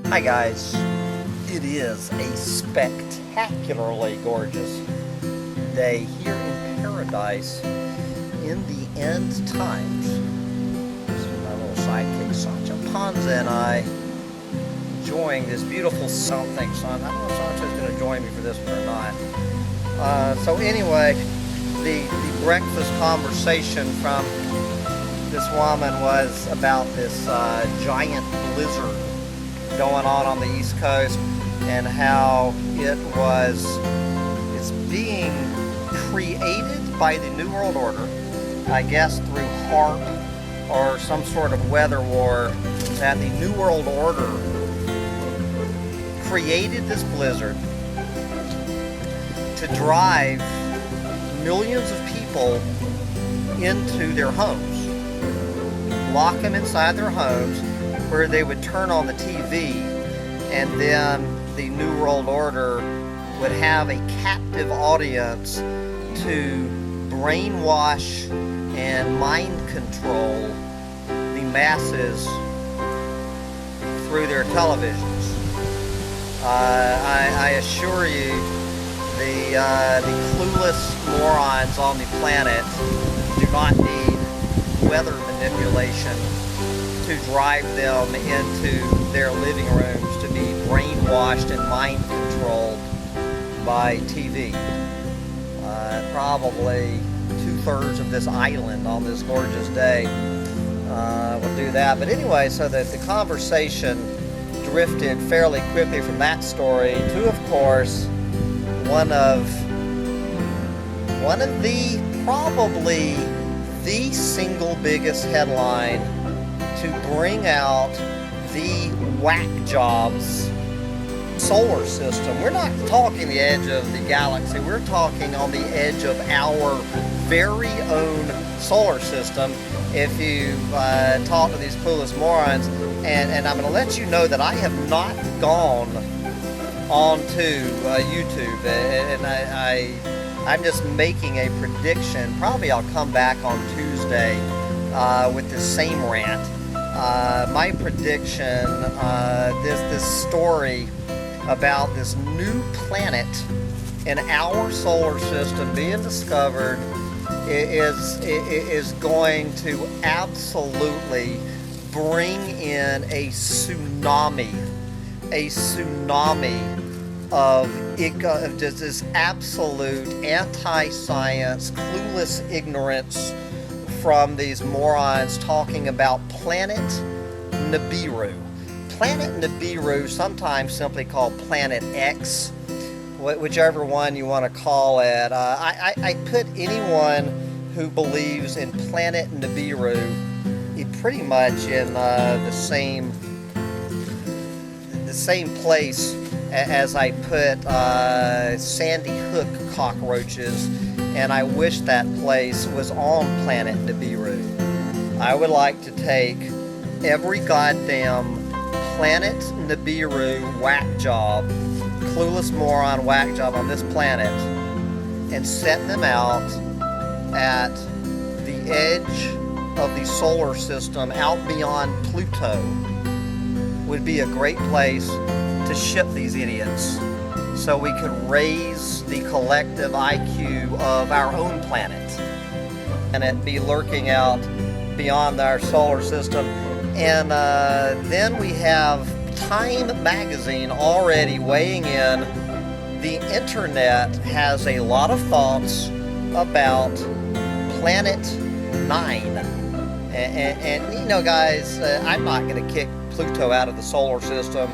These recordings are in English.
Hi guys, it is a spectacularly gorgeous day here in paradise in the end times. This is my little sidekick Sancho Panza and I enjoying this beautiful something. I don't know if Sancho's going to join me for this one or not. So anyway, the breakfast conversation from this woman was about this giant blizzard going on the East Coast, and how it's being created by the New World Order, I guess through HARP or some sort of weather war, that the New World Order created this blizzard to drive millions of people into their homes, lock them inside their homes, where they would turn on the TV, and then the New World Order would have a captive audience to brainwash and mind control the masses through their televisions. I assure you, the clueless morons on the planet do not need weather manipulation to drive them into their living rooms to be brainwashed and mind controlled by TV. Probably 2/3 of this island on this gorgeous day will do that. But anyway, so that the conversation drifted fairly quickly from that story to, of course, one of the probably the single biggest headline to bring out the whack jobs solar system. We're not talking the edge of the galaxy, we're talking on the edge of our very own solar system. If you talk to these clueless morons, and I'm going to let you know that I have not gone onto YouTube, and I'm just making a prediction. Probably I'll come back on Tuesday with the same rant. My prediction, this story about this new planet in our solar system being discovered is going to absolutely bring in a tsunami of just this absolute anti-science, clueless ignorance from these morons talking about Planet Nibiru. Planet Nibiru, sometimes simply called Planet X, whichever one you want to call it. I put anyone who believes in Planet Nibiru pretty much in the same place as I put Sandy Hook cockroaches, and I wish that place was on Planet Nibiru. I would like to take every goddamn Planet Nibiru whack job, clueless moron whack job on this planet, and set them out at the edge of the solar system, out beyond Pluto. Would be a great place to ship these idiots, so we could raise the collective IQ of our own planet, and it be lurking out beyond our solar system. And then we have Time magazine already weighing in. The internet has a lot of thoughts about Planet 9. And you know, guys, I'm not going to kick Pluto out of the solar system.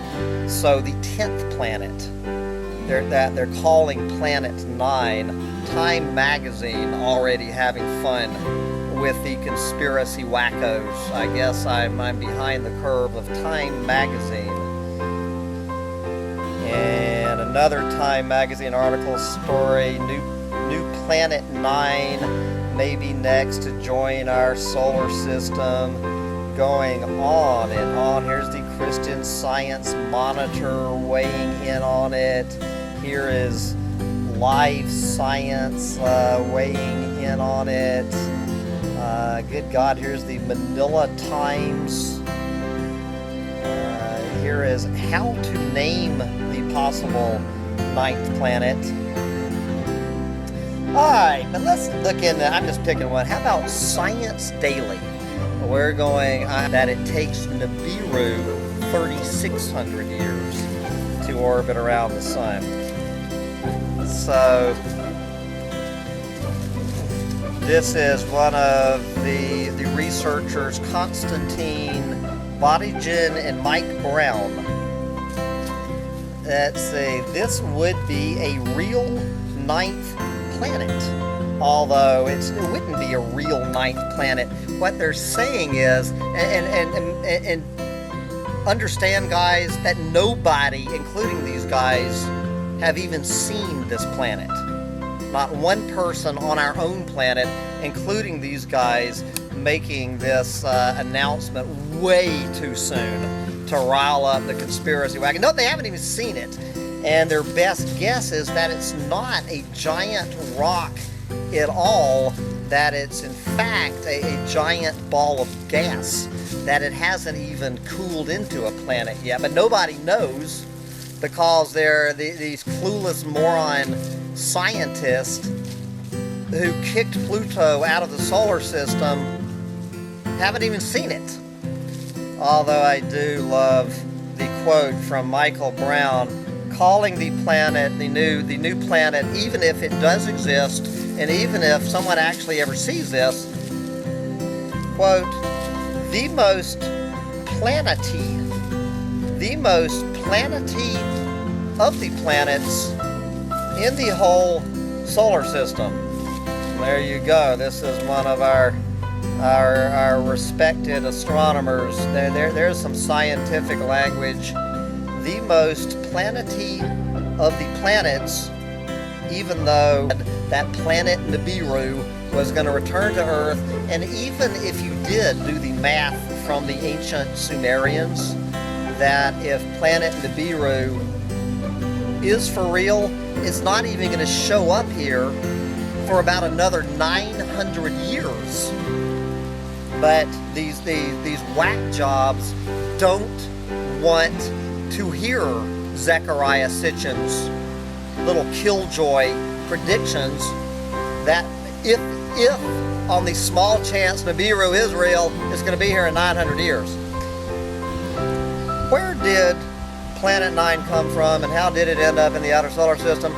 So the 10th planet, they're calling Planet 9. Time magazine already having fun with the conspiracy wackos. I guess I'm behind the curve of Time magazine. And another Time magazine article story, new Planet 9 maybe next to join our solar system, going on and on. Here's the Christian Science Monitor weighing in on it. Here is Live Science weighing in on it. Good God, here's the Manila Times. Here is how to name the possible ninth planet. Alright, but let's look into, I'm just picking one. How about Science Daily? We're going that it takes Nibiru 3,600 years to orbit around the sun. So, this is one of the researchers, Constantine Bodigen and Mike Brown. Let's see, this would be a real ninth planet. Although it wouldn't be a real ninth planet. What they're saying is, and understand, guys, that nobody, including these guys, have even seen this planet. Not one person on our own planet, including these guys, making this announcement way too soon to rile up the conspiracy wagon. No, they haven't even seen it. And their best guess is that it's not a giant rock at all, that it's in fact a giant ball of gas, that it hasn't even cooled into a planet yet. But nobody knows, because they're these clueless moron scientists who kicked Pluto out of the solar system haven't even seen it. Although I do love the quote from Michael Brown, calling the planet the new planet, even if it does exist, and even if someone actually ever sees this, quote, the most planety of the planets in the whole solar system. There you go. This is one of our respected astronomers. There's some scientific language. The most planety of the planets, even though that planet Nibiru was going to return to Earth, and even if you did do the math from the ancient Sumerians, that if planet Nibiru is for real, it's not even going to show up here for about another 900 years. But these whack jobs don't want to hear Zechariah Sitchin's little killjoy predictions that if on the small chance Nibiru is real, it's going to be here in 900 years. Where did Planet 9 come from, and how did it end up in the outer solar system?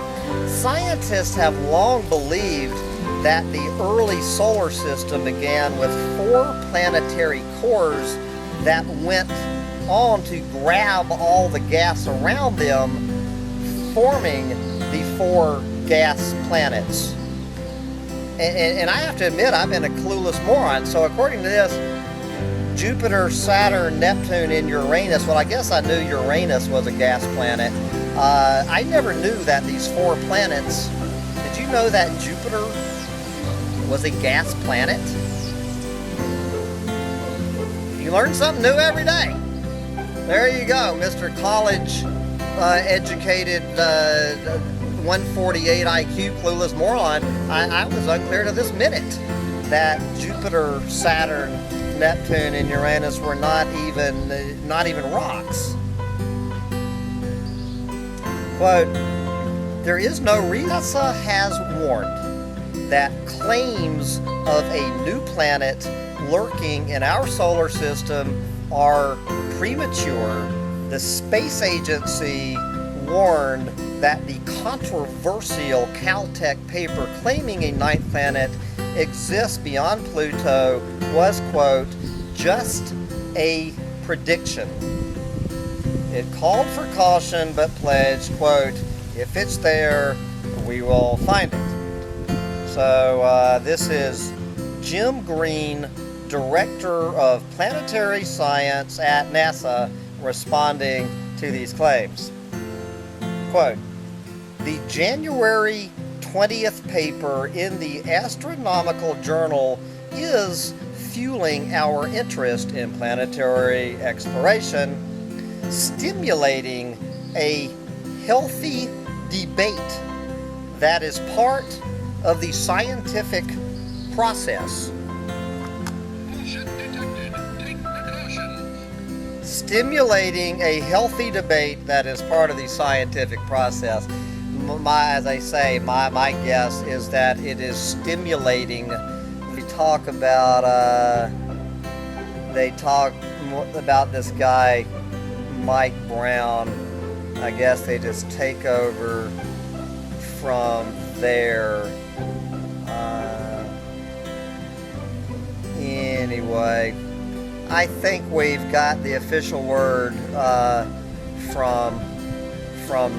Scientists have long believed that the early solar system began with 4 planetary cores that went on to grab all the gas around them, forming the 4 gas planets. And I have to admit, I've been a clueless moron. So according to this, Jupiter, Saturn, Neptune, and Uranus, well, I guess I knew Uranus was a gas planet. I never knew that these 4 planets, did you know that Jupiter was a gas planet? You learn something new every day. There you go, Mr. College educated 148 IQ clueless moron. I was unclear to this minute that Jupiter, Saturn, Neptune, and Uranus were not even rocks. Quote, there is no reason. NASA has warned that claims of a new planet lurking in our solar system are premature. The space agency warned that the controversial Caltech paper claiming a ninth planet exists beyond Pluto was, quote, just a prediction. It called for caution but pledged, quote, if it's there, we will find it. So this is Jim Green, Director of Planetary Science at NASA, responding to these claims. Quote, the January 20th paper in the Astronomical Journal is fueling our interest in planetary exploration, stimulating a healthy debate that is part of the scientific process. Stimulating a healthy debate that is part of the scientific process. As I say, my guess is that it is stimulating. We talk about, they talk about this guy, Mike Brown. I guess they just take over from there. Anyway, I think we've got the official word from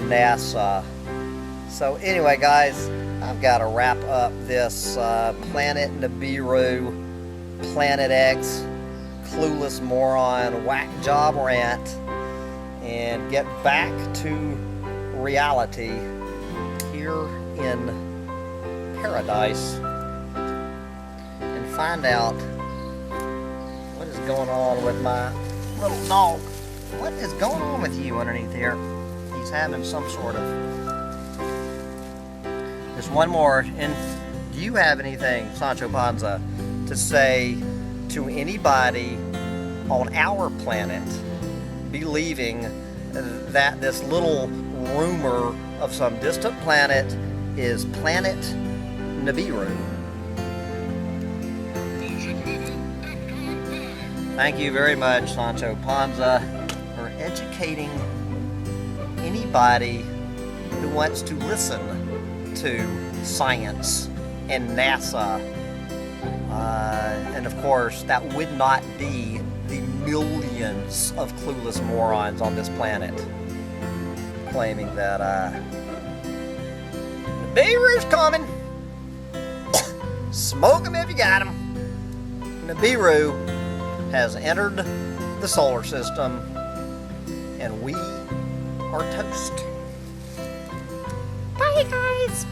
NASA. So anyway, guys, I've got to wrap up this Planet Nibiru, Planet X, clueless moron, whack job rant, and get back to reality here in paradise and find out what is going on with my little dog. What is going on with you underneath here? He's having some sort of... There's one more. And do you have anything, Sancho Panza, to say to anybody on our planet believing that this little rumor of some distant planet is Planet Nibiru? Thank you very much, Sancho Panza, for educating anybody who wants to listen to science and NASA. And of course, that would not be the millions of clueless morons on this planet claiming that Nibiru's coming. Smoke 'em if you got 'em. Nibiru has entered the solar system, and we are toast. Bye, guys.